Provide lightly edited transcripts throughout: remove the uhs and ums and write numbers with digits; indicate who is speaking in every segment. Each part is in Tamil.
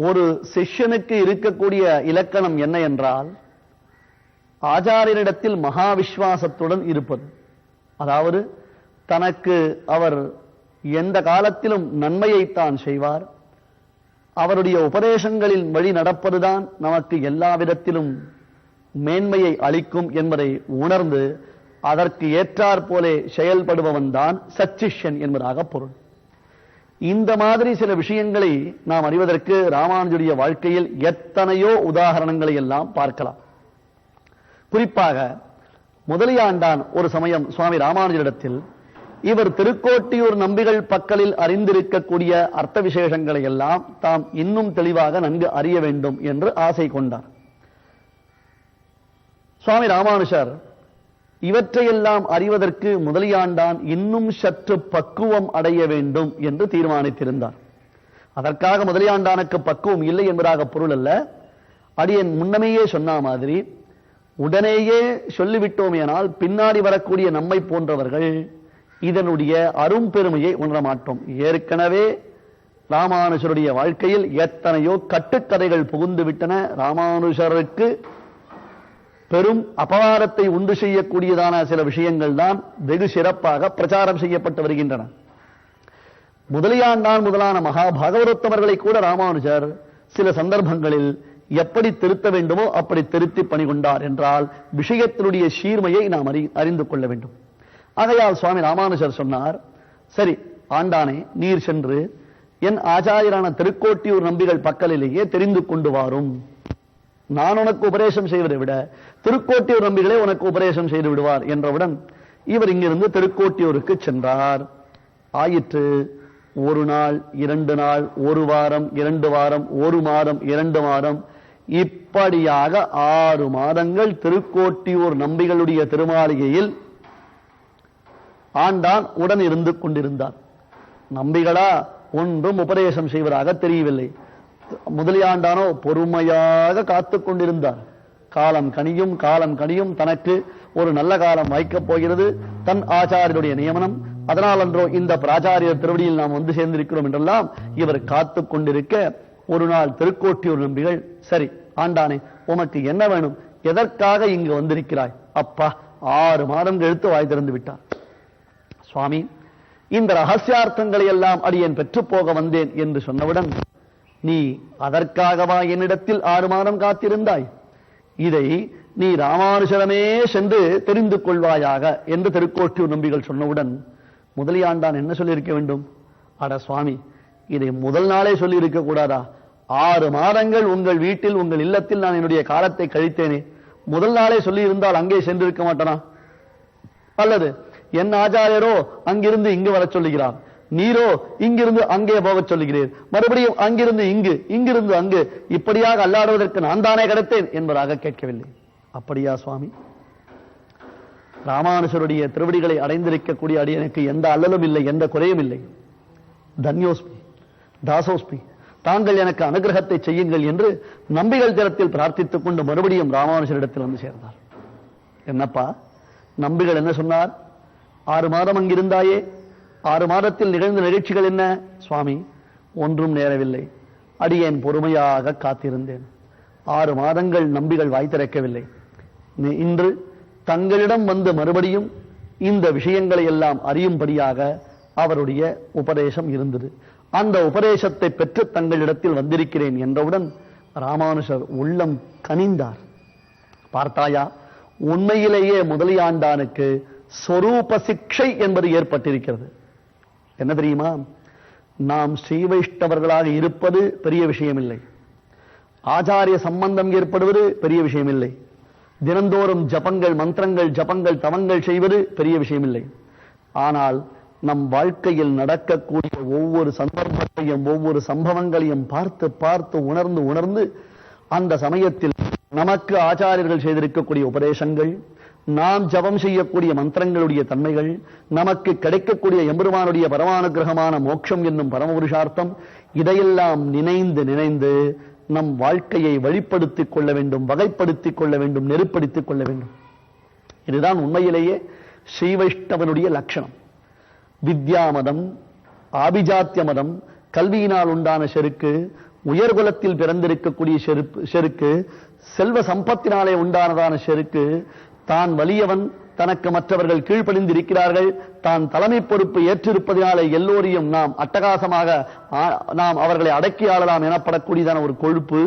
Speaker 1: ஒரு சிஷ்யனுக்கு இருக்கக்கூடிய இலக்கணம் என்ன என்றால், ஆச்சாரியனிடத்தில் மகா விஸ்வாசத்துடன் இருப்பது. அதாவது தனக்கு அவர் எந்த காலத்திலும் நன்மையைத்தான் செய்வார், அவருடைய உபதேசங்களின் வழி நடப்பதுதான் நமக்கு எல்லா விதத்திலும் மேன்மையை அளிக்கும் என்பதை உணர்ந்து அதற்கு ஏற்றாற் போலே செயல்படுபவன் தான் சச்சிஷ்யன் என்பதாக பொருள். இந்த மாதிரி சில விஷயங்களை நாம் அறிவதற்கு ராமானுஜருடைய வாழ்க்கையில் எத்தனையோ உதாரணங்களை எல்லாம் பார்க்கலாம். குறிப்பாக முதலியாண்டான் ஒரு சமயம் சுவாமி ராமானுஜரிடத்தில் இவர் திருக்கோட்டியூர் நம்பிகள் பக்கலில் அறிந்திருக்கக்கூடிய அர்த்த விசேஷங்களை எல்லாம் தாம் இன்னும் தெளிவாக நன்கு அறிய வேண்டும் என்று ஆசை கொண்டார். சுவாமி ராமானுஜர் இவற்றையெல்லாம் அறிவதற்கு முதலியாண்டான் இன்னும் சற்று பக்குவம் அடைய வேண்டும் என்று தீர்மானித்திருந்தார். அதற்காக முதலியாண்டானுக்கு பக்குவம் இல்லை என்பதாக பொருள் அல்ல. அடியன் முன்னமேயே சொன்ன மாதிரி உடனேயே சொல்லிவிட்டோமேனால் பின்னாடி வரக்கூடிய நம்மை போன்றவர்கள் இதனுடைய அரும்பெருமையை உணர மாட்டோம். ஏற்கனவே ராமானுஜருடைய வாழ்க்கையில் எத்தனையோ கட்டுக்கதைகள் புகுந்து விட்டன. ராமானுஜருக்கு பெரும் அபவாதத்தை உண்டு செய்யக்கூடியதான சில விஷயங்கள் தான் வெகு சிறப்பாக பிரச்சாரம் செய்யப்பட்டு வருகின்றன. முதலியாண்டான் முதலான மகாபாகவதோத்தமர்களை கூட ராமானுஜர் சில சந்தர்ப்பங்களில் எப்படி திருத்த வேண்டுமோ அப்படி திருத்தி பணிகொண்டார் என்றால் விஷயத்தினுடைய சீர்மையை நாம் அறிந்து கொள்ள வேண்டும். ஆகையால் சுவாமி ராமானுஜர் சொன்னார், சரி ஆண்டானே, நீர் சென்று என் ஆச்சாரியரான திருக்கோட்டியூர் நம்பிகள் பக்கலிலேயே தெரிந்து கொண்டு வாரும். நான் உனக்கு உபதேசம் செய்வதை விட திருக்கோட்டியூர் நம்பிகளே உனக்கு உபதேசம் செய்து விடுவார் என்றவுடன் இவர் இங்கிருந்து திருக்கோட்டியூருக்கு சென்றார். ஆயிற்று. ஒரு நாள், 2 நாள், 1 வாரம், 2 வாரம், 1 மாதம், 2 மாதம், இப்படியாக 6 மாதங்கள் திருக்கோட்டியூர் நம்பிகளுடைய திருமாளிகையில் ஆண்டான் உடன் இருந்து கொண்டிருந்தார். நம்பிகளா ஒன்றும் உபதேசம் செய்வதாக தெரியவில்லை. முதலியாண்டானோ பொறுமையாக காத்து கொண்டிருந்தார். காலம் கனியும், காலம் கனியும், தனக்கு ஒரு நல்ல காலம் வாய்க்கப் போகிறது, தன் ஆச்சாரியருடைய நியமனம், அதனால் அன்றோ இந்த பிராச்சாரியர் திருவடியில் நாம் வந்து சேர்ந்திருக்கிறோம் என்றெல்லாம் இவர் காத்து கொண்டிருக்க, ஒரு நாள் திருக்கோட்டியூர் நம்பிகள், சரி ஆண்டானே, உனக்கு என்ன வேணும், எதற்காக இங்கு வந்திருக்கிறாய்? அப்பா, 6 மாதம் கழித்து வாய் திறந்து விட்டார். சுவாமி, இந்த ரகசியார்த்தங்களை எல்லாம் அடியேன் பெற்று போக வந்தேன் என்று சொன்னவுடன், நீ அதற்காகவா என்னிடத்தில் 6 மாதம் காத்திருந்தாய்? இதை நீ ராமானுஜரமே சென்று தெரிந்து கொள்வாயாக என்று திருக்கோட்டியூர் நம்பிகள் சொன்னவுடன் முதலியாண்டான் என்ன சொல்லியிருக்க வேண்டும்? அட சுவாமி, இதை முதல் நாளே சொல்லி இருக்க கூடாதா? 6 மாதங்கள் உங்கள் வீட்டில், உங்கள் இல்லத்தில் நான் என்னுடைய காலத்தை கழித்தேனே, முதல் நாளே சொல்லி இருந்தால் அங்கே சென்றிருக்க மாட்டனா? அல்லது என் ஆச்சாரியரோ அங்கிருந்து இங்கு வர சொல்லுகிறார், நீரோ இங்கிருந்து அங்கே போக சொல்லுகிறீர், மறுபடியும் அங்கிருந்து இங்கு, இங்கிருந்து அங்கு, இப்படியாக அல்லாடுவதற்கு நான் தானே கிடைத்தேன் என்பதாக கேட்கவில்லை. அப்படியா சுவாமி? ராமானுஜருடைய திருவடிகளை அடைந்திருக்கக்கூடிய அடியனுக்கு எந்த அல்லலும் இல்லை, எந்த குறையும் இல்லை. தன்யோஸ்மி தாசோஸ்மி, தாங்கள் எனக்கு அனுகிரகத்தை செய்யுங்கள் என்று நம்பிகள் திறத்தில் பிரார்த்தித்துக் கொண்டு மறுபடியும் ராமானுஜரிடத்தில் வந்து சேர்ந்தார். என்னப்பா நம்பிகள் என்ன சொன்னார்? 6 மாதம் அங்கிருந்தாயே, 6 மாதத்தில் நிகழ்ந்த நிகழ்ச்சிகள் என்ன? சுவாமி, ஒன்றும் நேரவில்லை, அடியேன் பொறுமையாக காத்திருந்தேன். 6 மாதங்கள் நம்பிகள் வாய் திறக்கவில்லை. இன்று தங்களிடம் வந்து மறுபடியும் இந்த விஷயங்களை எல்லாம் அறியும்படியாக அவருடைய உபதேசம் இருந்தது. அந்த உபதேசத்தை பெற்று தங்களிடத்தில் வந்திருக்கிறேன் என்றவுடன் ராமானுஜர் உள்ளம் கனிந்தார். பார்த்தாயா, உண்மையிலேயே முதலியாண்டானுக்கு சொரூப சிக்ஷை என்பது ஏற்பட்டிருக்கிறது. என்ன தெரியுமா? நாம் ஸ்ரீ வைஷ்ணவர்களாக இருப்பது பெரிய விஷயமில்லை, ஆச்சாரிய சம்பந்தம் ஏற்படுவது பெரிய விஷயமில்லை, தினந்தோறும் ஜபங்கள், மந்திரங்கள், ஜபங்கள், தவங்கள் செய்வது பெரிய விஷயமில்லை. ஆனால் நம் வாழ்க்கையில் நடக்கக்கூடிய ஒவ்வொரு சந்தர்ப்பத்தையும், ஒவ்வொரு சம்பவங்களையும் பார்த்து பார்த்து உணர்ந்து உணர்ந்து அந்த சமயத்தில் நமக்கு ஆச்சாரியர்கள் செய்திருக்கக்கூடிய உபதேசங்கள், நாம் ஜபம் செய்யக்கூடிய மந்திரங்களுடைய தன்மைகள், நமக்கு கிடைக்கக்கூடிய எம்பெருமானுடைய பரமானுகிரகமான மோட்சம் என்னும் பரமபுருஷார்த்தம், இதையெல்லாம் நினைந்து நினைந்து நம் வாழ்க்கையை வழிப்படுத்திக் கொள்ள வேண்டும், வகைப்படுத்திக் கொள்ள வேண்டும், நெருப்படுத்திக் கொள்ள வேண்டும். இதுதான் உண்மையிலேயே ஸ்ரீ வைஷ்ணவனுடைய லட்சணம். வித்யா மதம், ஆபிஜாத்திய மதம், கல்வியினால் உண்டான செருக்கு, உயர்குலத்தில் பிறந்திருக்கக்கூடிய செருக்கு, செல்வ சம்பத்தினாலே உண்டானதான செருக்கு, தான் வலியவன், தனக்கு மற்றவர்கள் கீழ்ப்படிந்திருக்கிறார்கள், தான் தலைமை பொறுப்பு ஏற்றிருப்பதனாலே எல்லோரையும் நாம் அட்டகாசமாக நாம் அவர்களை அடக்கி ஆளலாம் எனப்படக்கூடியதான ஒரு கொழுப்பு,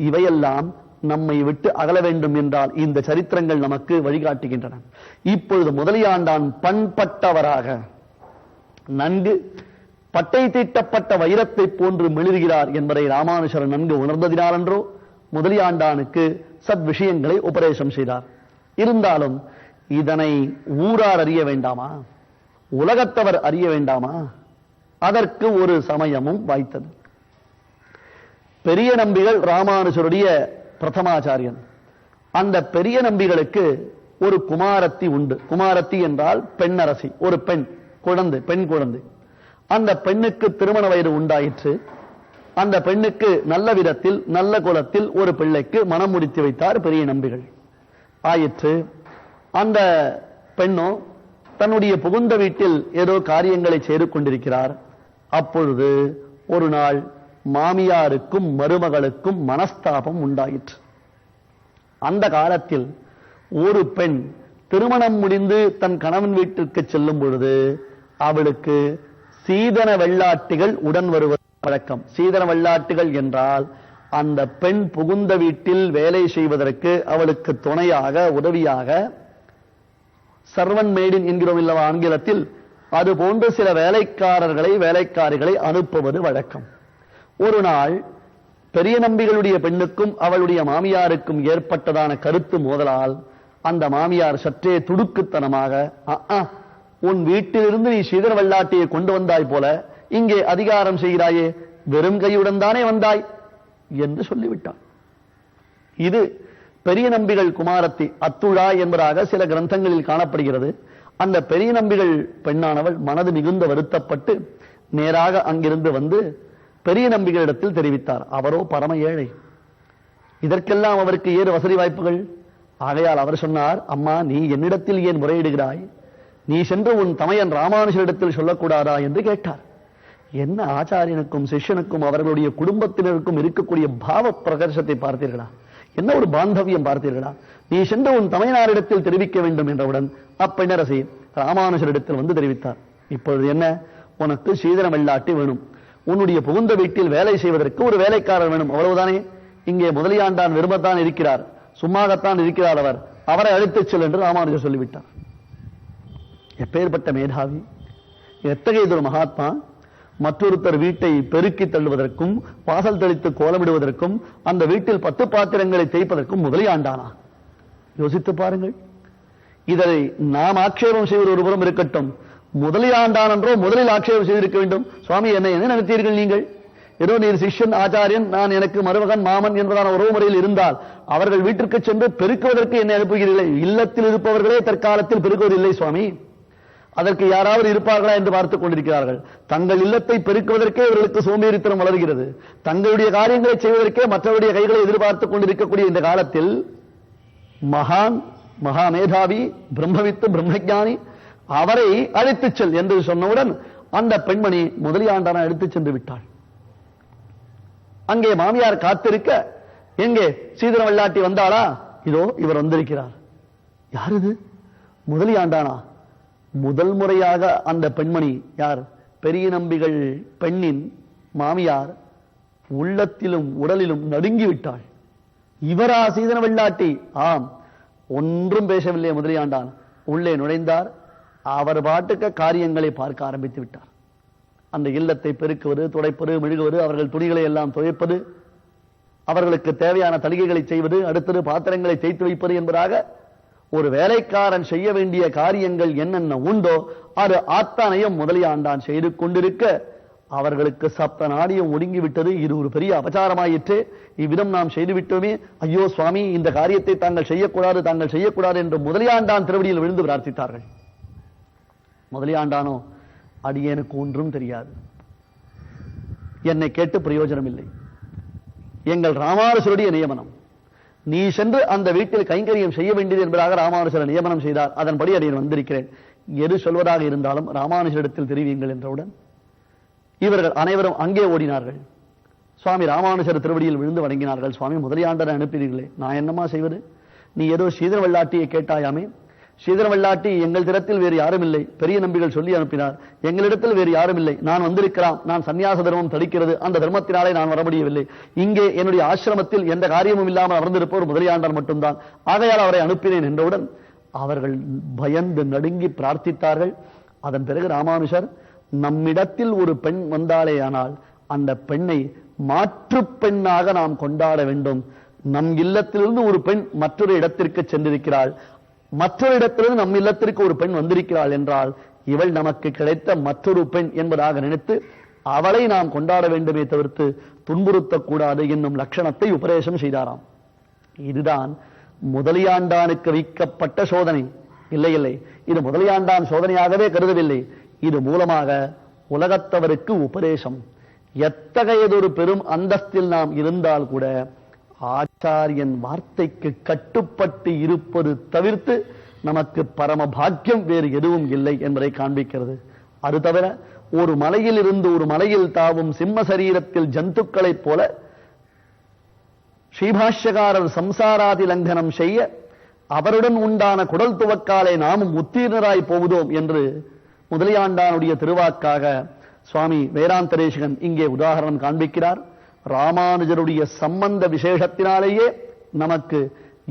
Speaker 1: இவையெல்லாம் நம்மை விட்டு அகல வேண்டும் என்றால் இந்த சரித்திரங்கள் நமக்கு வழிகாட்டுகின்றன. இப்பொழுது முதலியாண்டான் பண்பட்டவராக நன்கு பட்டை தீட்டப்பட்ட வைரத்தை போன்று மெழுகிறார் என்பதை ராமானுஜர் நன்கு உணர்ந்ததினாலன்றோ முதலியாண்டானுக்கு சத் விஷயங்களை உபதேசம் செய்தார். இருந்தாலும் இதனை ஊரார் அறிய வேண்டாமா, உலகத்தவர் அறிய வேண்டாமா? அதற்கு ஒரு சமயமும் வாய்த்தது. பெரிய நம்பிகள் ராமானுஜருடைய பிரதமாச்சாரியன். அந்த பெரிய நம்பிகளுக்கு ஒரு குமாரத்தி உண்டு. குமாரத்தி என்றால் பெண்ணரசி, ஒரு பெண் குழந்தை. அந்த பெண்ணுக்கு திருமண வயது உண்டாயிற்று. அந்த பெண்ணுக்கு நல்ல விதத்தில் நல்ல குலத்தில் ஒரு பிள்ளைக்கு மனம் முடித்து வைத்தார் பெரிய நம்பிகள். ஆயிற்று. அந்த பெண்ணோ தன்னுடைய புகுந்த வீட்டில் ஏதோ காரியங்களை செய்து கொண்டிருக்கிறார். அப்பொழுது ஒரு நாள் மாமியாருக்கும் மருமகளுக்கும் மனஸ்தாபம் உண்டாயிற்று. அந்த காலத்தில் ஒரு பெண் திருமணம் முடிந்து தன் கணவன் வீட்டிற்கு செல்லும் பொழுது அவளுக்கு சீதன வெள்ளாட்டிகள் உடன் வருவது வழக்கம். சீதன வெள்ளாட்டிகள் என்றால் அந்த பெண் புகுந்த வீட்டில் வேலை செய்வதற்கு அவளுக்கு துணையாக உதவியாக சர்வன் மேடின் என்கிறோம் இல்லவா ஆங்கிலத்தில், அது போன்ற சில வேலைக்காரிகளை அனுப்புவது வழக்கம். ஒரு நாள் பெரிய நம்பிகளுடைய பெண்ணுக்கும் அவளுடைய மாமியாருக்கும் ஏற்பட்டதான கருத்து மோதலால் அந்த மாமியார் சற்றே துடுக்குத்தனமாக, உன் வீட்டிலிருந்து நீ சீதன வெள்ளாட்டியை கொண்டு வந்தாய் போல இங்கே அதிகாரம் செய்கிறாயே, வெறும் கையுடன் தானே வந்தாய் என்று சொல்லிவிட்டான். இது பெரிய நம்பிகள் குமாரத்தி அத்துழா என்பதாக சில கிரந்தங்களில் காணப்படுகிறது. அந்த பெரிய நம்பிகள் பெண்ணானவள் மனது மிகுந்த வருத்தப்பட்டு நேராக அங்கிருந்து வந்து பெரிய நம்பிகளிடத்தில் தெரிவித்தார். அவரோ பரம ஏழை. இதற்கெல்லாம் அவருக்கு ஏறு வசதி வாய்ப்புகள். ஆகையால் அவர் சொன்னார், அம்மா நீ என்னிடத்தில் ஏன் முறையிடுகிறாய்? நீ சென்று உன் தமையன் ராமானுஜரிடத்தில் சொல்லக்கூடாதா என்று கேட்டார். என்ன ஆச்சாரியனுக்கும் சிஷ்யனுக்கும் அவர்களுடைய குடும்பத்தினருக்கும் இருக்கக்கூடிய பாவ பிரகர்ஷத்தை பார்த்தீர்களா? என்ன ஒரு பாந்தவியம் பார்த்தீர்களா? நீ சென்று உன் தமையனாரிடத்தில் தெரிவிக்க வேண்டும் என்றவுடன் அப்பெண்ணரசி ராமானுஜரிடத்தில் வந்து தெரிவித்தார். இப்பொழுது என்ன, உனக்கு சீதன வெள்ளாட்டி வேணும், உன்னுடைய புகுந்த வீட்டில் வேலை செய்வதற்கு ஒரு வேலைக்காரர் வேணும், அவ்வளவுதானே. இங்கே முதலியாண்டான் விரும்பத்தான் இருக்கிறார், சும்மாகத்தான் இருக்கிறார், அவரை அழைத்துச் செல் என்று ராமானுஜர் சொல்லிவிட்டார். எப்பேற்பட்ட மேதாவி, எத்தகையதொரு மகாத்மா! மற்றொருத்தர் வீட்டை பெருக்கி தள்ளுவதற்கும் வாசல் தெளித்து கோலமிடுவதற்கும் அந்த வீட்டில் 10 பாத்திரங்களை தேய்ப்பதற்கும் முதலியாண்டானா? யோசித்து பாருங்கள். இதை நாம் ஆட்சேபம் செய்வது ஒரு புறம் இருக்கட்டும், முதலியாண்டான் என்றோ முதலில் ஆட்சேபம் செய்திருக்க வேண்டும். சுவாமி என்ன நினைத்தீர்கள் நீங்கள்? ஏதோ நீர் சிஷ்யன் ஆச்சாரியன், நான் எனக்கு மருமகன் மாமன் என்பதான உறவு முறையில் இருந்தால் அவர்கள் வீட்டிற்கு சென்று பெருக்குவதற்கு என்ன அனுப்புகிறீர்கள்? இல்லத்தில் இருப்பவர்களே தற்காலத்தில் பெருக்குவதில்லை சுவாமி, அதற்கு யாராவது இருப்பார்களா என்று பார்த்துக் கொண்டிருக்கிறார்கள். தங்கள் இல்லத்தை பெருக்குவதற்கே இவர்களுக்கு சோம்பேறித்தனம் வளர்கிறது. தங்களுடைய காரியங்களை செய்வதற்கே மற்றவருடைய கைகளை எதிர்பார்த்துக் கொண்டிருக்கக்கூடிய இந்த காலத்தில் மகான் மகாமேதாவி பிரம்மவித்து பிரம்மஞானி அவரை அழைத்துச் செல் என்று சொன்னவுடன் அந்த பெண்மணி முதலியாண்டான அழைத்துச் சென்று விட்டாள். அங்கே மாமியார் காத்திருக்க, எங்கே சீதன வெள்ளாட்டி வந்தாளா? இதோ இவர் வந்திருக்கிறார். யார் இது? முதலியாண்டானா? முதல் முறையாக அந்த பெண்மணி யார்? பெரிய நம்பிகள் பெண்ணின் மாமியார் உள்ளத்திலும் உடலிலும் நடுங்கிவிட்டாள். இவரா சீதன வெள்ளாட்டி? ஆம். ஒன்றும் பேசவில்லை முதலியாண்டான். உள்ளே நுழைந்தார். அவர் பாட்டுக்க காரியங்களை பார்க்க ஆரம்பித்து விட்டார். அந்த இல்லத்தை பெருக்குவது, துடைப்பது, மெழுகுவது, அவர்கள் துணிகளை எல்லாம் துவைப்பது, அவர்களுக்கு தேவையான தலிகைகளை செய்வது, அடுத்தது பாத்திரங்களை தேய்த்து வைப்பது என்பதாக ஒரு வேலைக்காரன் செய்ய வேண்டிய காரியங்கள் என்னென்ன உண்டோ அது ஆத்தானையும் முதலியாண்டான் செய்து கொண்டிருக்க அவர்களுக்கு சப்த நாடியும் ஒடுங்கிவிட்டது. இது ஒரு பெரிய அபச்சாரமாயிற்று. இவ்விதம் நாம் செய்துவிட்டோமே, ஐயோ சுவாமி இந்த காரியத்தை தாங்கள் செய்யக்கூடாது என்று முதலியாண்டான் திருவடியில் விழுந்து பிரார்த்தித்தார்கள். முதலியாண்டானோ, அடியேனுக்கு ஒன்றும் தெரியாது, என்னை கேட்டு பிரயோஜனம் இல்லை, எங்கள் ராமானுஜருடைய நியமனம், நீ சென்று அந்த வீட்டில் கைங்கரியம் செய்ய வேண்டியது என்பதாக ராமானுஜர் நியமனம் செய்தார். அதன்படி அடியேன் வந்திருக்கிறேன். எது சொல்வதாக இருந்தாலும் ராமானுஜரிடத்தில் தெரிவியுங்கள் என்றவுடன் இவர்கள் அனைவரும் அங்கே ஓடினார்கள். சுவாமி ராமானுஜர் திருவடியில் விழுந்து வணங்கினார்கள். சுவாமி, முதலியாண்டனை அனுப்பினீர்களே, நான் என்னமா செய்வது? நீ ஏதோ ஸ்ரீதர வெள்ளாட்டியை கேட்டாயாமே. ஸ்ரீதர வெள்ளாட்டி எங்கள் திறத்தில் வேறு யாரும் இல்லை, பெரிய நம்பிகள் சொல்லி அனுப்பினார். எங்களிடத்தில் வேறு யாரும் இல்லை, நான் வந்திருக்கிறான். நான் சன்னியாச தர்மம் தடுக்கிறது, அந்த தர்மத்தினாலே நான் வர முடியவில்லை. இங்கே என்னுடைய ஆசிரமத்தில் எந்த காரியமும் இல்லாமல் அமர்ந்திருப்பவர் முதலியாண்டான் மட்டும்தான், ஆகையால் அவரை அனுப்பினேன் என்றவுடன் அவர்கள் பயந்து நடுங்கி பிரார்த்தித்தார்கள். அதன் பிறகு ராமானுஜர், நம்மிடத்தில் ஒரு பெண் வந்தாலே ஆனால் அந்த பெண்ணை மாற்று பெண்ணாக நாம் கொண்டாட வேண்டும். நம் இல்லத்திலிருந்து ஒரு பெண் மற்றொரு இடத்திற்கு சென்றிருக்கிறாள், மற்றொரு இடத்திலிருந்து நம் இல்லத்திற்கு ஒரு பெண் வந்திருக்கிறாள் என்றால் இவள் நமக்கு கிடைத்த மற்றொரு பெண் என்பதாக நினைத்து அவளை நாம் கொண்டாட வேண்டுமே தவிர்த்து துன்புறுத்தக்கூடாது என்னும் லட்சணத்தை உபதேசம் செய்தாராம். இதுதான் முதலியாண்டானுக்கு வைக்கப்பட்ட சோதனை. இல்லை இல்லை, இது முதலியாண்டான் சோதனையாகவே கருதவில்லை. இது மூலமாக உலகத்தவருக்கு உபதேசம். எத்தகையதொரு பெரும் அந்தஸ்தில் நாம் இருந்தால் கூட ஆச்சாரியன் வார்த்தைக்கு கட்டுப்பட்டு இருப்பது தவிர்த்து நமக்கு பரம பாக்கியம் வேறு எதுவும் இல்லை என்பதை காண்பிக்கிறது. அது தவிர ஒரு மலையில் இருந்து ஒரு மலையில் தாவும் சிம்ம சரீரத்தில் ஜந்துக்களைப் போல ஸ்ரீபாஷ்யகாரர் சம்சாராதி லங்கனம் செய்ய அவருடன் உண்டான குடல் துவக்காலே நாமும் உத்தீர்ணராய் போவதோம் என்று முதலியாண்டானுடைய திருவாக்காக சுவாமி வேதாந்தரேஷகன் இங்கே உதாரணம் காண்பிக்கிறார். ராமானுஜருடைய சம்பந்த விசேஷத்தினாலேயே நமக்கு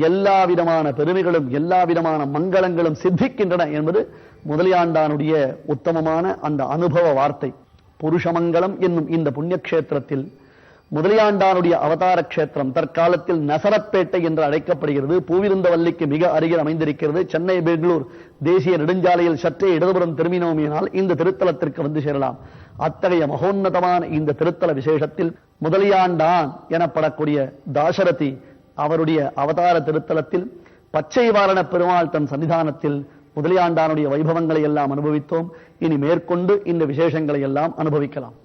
Speaker 1: எல்லா விதமான பெருமைகளும் எல்லா விதமான மங்களங்களும் சித்திக்கின்றன என்பது முதலியாண்டானுடைய உத்தமமான அந்த அனுபவ வார்த்தை. புருஷமங்கலம் என்னும் இந்த புண்ணியக்ஷேத்திரத்தில் முதலியாண்டானுடைய அவதார கஷேத்திரம் தற்காலத்தில் நசரப்பேட்டை என்று அழைக்கப்படுகிறது. பூவிருந்தவல்லிக்கு மிக அருகில் அமைந்திருக்கிறது. சென்னை பெங்களூர் தேசிய நெடுஞ்சாலையில் சற்றே இடதுபுறம் திரும்பினோமினால் இந்த திருத்தலத்திற்கு வந்து சேரலாம். அத்தகைய மகோன்னதமான இந்த திருத்தல விசேஷத்தில் முதலியாண்டான் எனப்படக்கூடிய தாசரதி அவருடைய அவதார திருத்தலத்தில் பச்சை வாரண பெருமாள் தன் சன்னிதானத்தில் முதலியாண்டானுடைய வைபவங்களை எல்லாம் அனுபவித்தோம். இனி மேற்கொண்டு இந்த விசேஷங்களை எல்லாம் அனுபவிக்கலாம்.